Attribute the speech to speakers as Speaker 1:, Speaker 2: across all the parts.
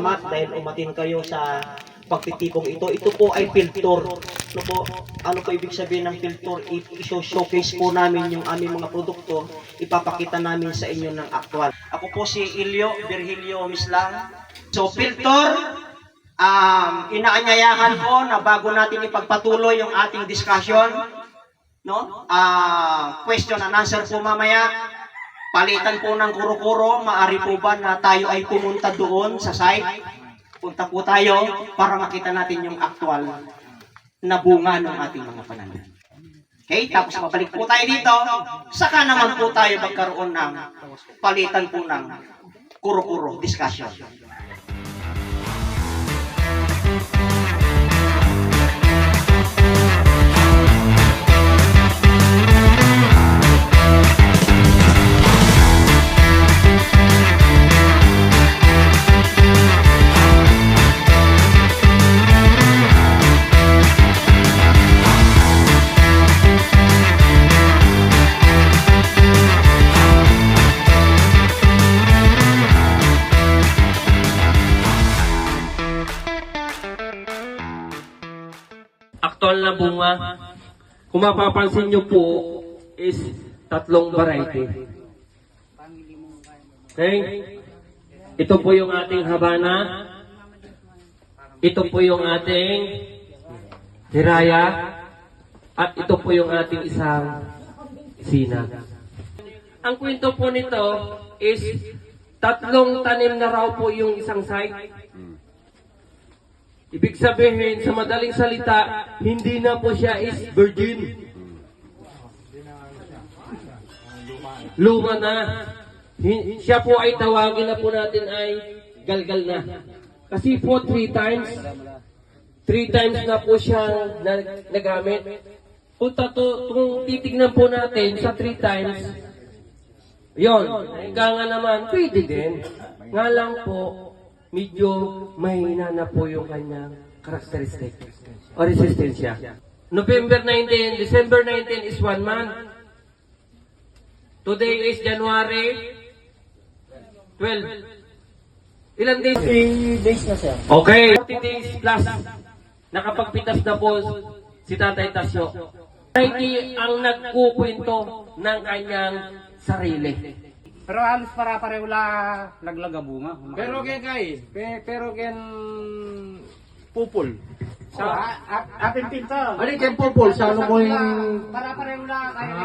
Speaker 1: salamat dahil umatin kayo sa pagtitipong ito. Ito po ay filter. Ano po, ibig sabihin ng filter? I-showcase po namin yung aming mga produkto. Ipapakita namin sa inyo ng aktual. Ako po si Ilio Virgilio Mislang. So filter, inaanyayahan ko na bago natin ipagpatuloy yung ating discussion, no? Question and answer po mamaya. Palitan po ng kuro-kuro, maaari po ba na tayo ay pumunta doon sa site? Punta po tayo para makita natin yung aktual na bunga ng ating mga pananim. Okay, tapos mabalik po tayo dito, saka naman po tayo magkaroon ng palitan po ng kuro-kuro discussion.
Speaker 2: Aktual na bunga, kung mapapansin nyo po, is 3 variety. Okay? Ito po yung ating Habana. Ito po yung ating Hiraya. At ito po yung ating isang Sina. Ang kwento po nito is 3 tanim na raw po yung isang site. Ibig sabihin, sa madaling salita, hindi na po siya is virgin. Luma na. Siya po ay tawagin na po natin ay galgal na. Kasi po 3 times na po siya nagamit. Kung titignan po natin sa 3 times, yon, nga naman, pwede din. Nga lang po, medyo mahina na po yung kanyang karakteristik o resistensya. November 19, December 19 is 1 month. Today is January 12. Ilan days?
Speaker 3: 3 days na, sir.
Speaker 2: Okay. 40 days plus. Nakapagpitas na po si Tatay Tasyo. Hindi ang nagkukwento ng kanyang sarili.
Speaker 3: Pero halos para-pareho laglaga bunga.
Speaker 4: Pero kay pero ken pupul.
Speaker 3: Sa ating pinto.
Speaker 4: Ano ken pupul sa ano mo yung
Speaker 3: Para-pareho kayo.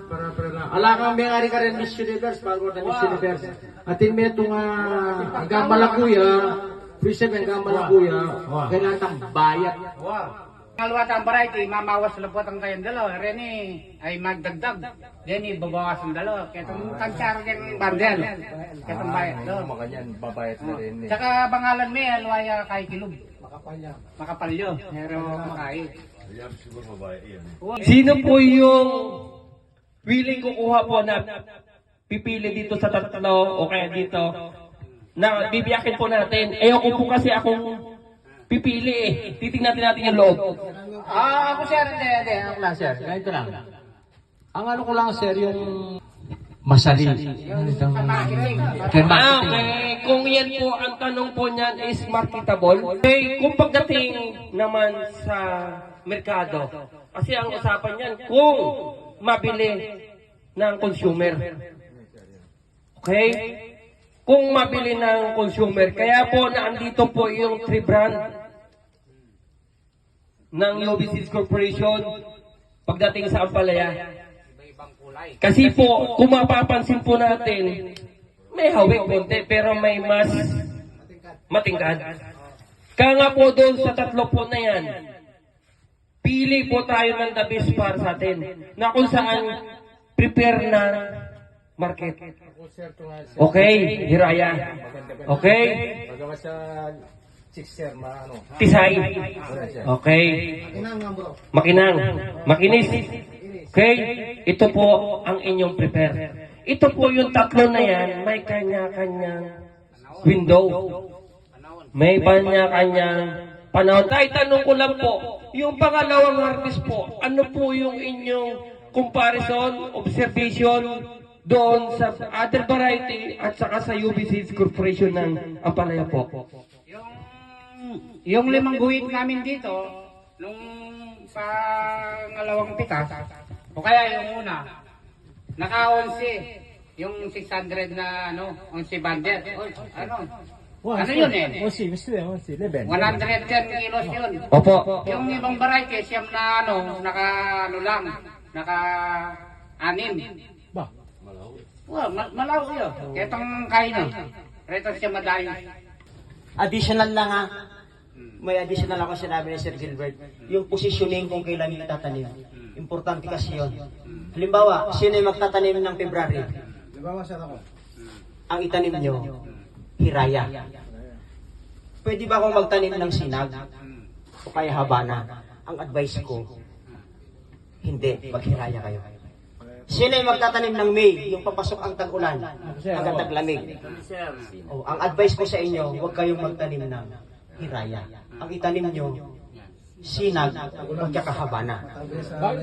Speaker 4: para na. Ala kang may ari ka rin Miss Universe bago na Miss Universe. Atin may itong hanggang malakuya, present hanggang malakuya, kailangan tang bayat.
Speaker 3: Wow. Kalwa ang variety, mamawas sa lapot ang kayong dalawa. Reni ay magdagdag. Deni babawas ang dalawa. Kaya itong tansara kayong bandel. Kaya itong bayat.
Speaker 4: Makanyan babayat na rin.
Speaker 3: Tsaka bangalan may alwaya kay kilog. Makapalyo. Pero makai.
Speaker 2: Sino po yung willing kukuha po na pipili dito sa 3 o kaya dito na bibiyakin po natin? Ayoko po kasi akong pipili eh. Titignan natin yung loob.
Speaker 4: Ako sir, hindi. Ako lang sir. Ganito lang. Ang ano ko lang sir, yung masali.
Speaker 2: Okay. Kung yan po, ang tanong po niyan is marketable. Okay, kung pagdating naman sa merkado, kasi ang usapan niyan, kung mabili ng consumer. Okay? Kung mabili ng consumer. Kaya po, naandito po yung 3 brand ng UBC Corporation pagdating sa Ampalaya. Kasi po, kung mapapansin po natin, may hawig konti, pero may mas matingkad. Kaya nga po doon sa 3 po na yan, pili po tayo ng the best para sa atin, na kung saan prepare na market. Okay, Hiraya. Okay?
Speaker 4: Pagawa sa 6 sir,
Speaker 2: Tisay. Okay. Makinang. Makinis. Okay? Ito po ang inyong prepare. Ito po yung 3 na yan, may kanya-kanyang window. May kanya-kanyang panahon. Kahit tanong ko lang po, yung pangalawang harvest po, ano po yung inyong comparison, observation, doon sa other variety at saka sa UBC Corporation ng Ampalaya po.
Speaker 3: Yung limang guhit namin dito, nung pangalawang pitas, o kaya yung una, naka-11, yung 600 na 11 bundle. Ano yun eh? 110 kilos yun.
Speaker 2: Opo.
Speaker 3: Yung ibang variety, siyam na naka-anim. Malaw yun. Ketong kain Reto siya madaling.
Speaker 1: Additional lang ha. May additional ako sinabi ni Sir Gilbert. Yung positioning kung kailan yung itatanim. Importante kasi yun. Halimbawa, sino yung magtatanim ng February? Ang itanim nyo, hiraya. Pwede ba akong magtanim ng sinag? O kaya habana? Ang advice ko, hindi, maghiraya kayo. Sino yung magtatanim ng May, yung papasok ang tag-ulan, hanggang taglamig? O, ang advice ko sa inyo, huwag kayong magtanim ng hiraya. Ang itanim nyo, sinag o tsaka habana.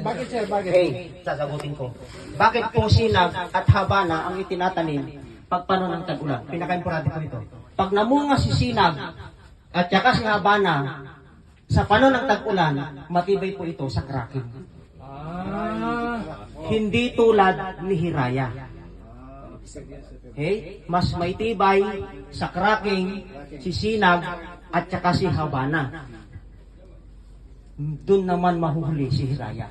Speaker 4: Bakit sir? Bakit?
Speaker 1: Okay, sasagutin ko. Bakit po sinag at habana ang itinatanim pag panon ng tag-ulan? Pinaka-importante ko ito. Pag namunga si sinag at tsaka si habana sa panon ng tag-ulan, matibay po ito sa cracking. Hindi tulad ni hiraya. Okay? Mas maitibay sa cracking si sinag at tsaka si habana. Doon naman mahuhuli si hiraya.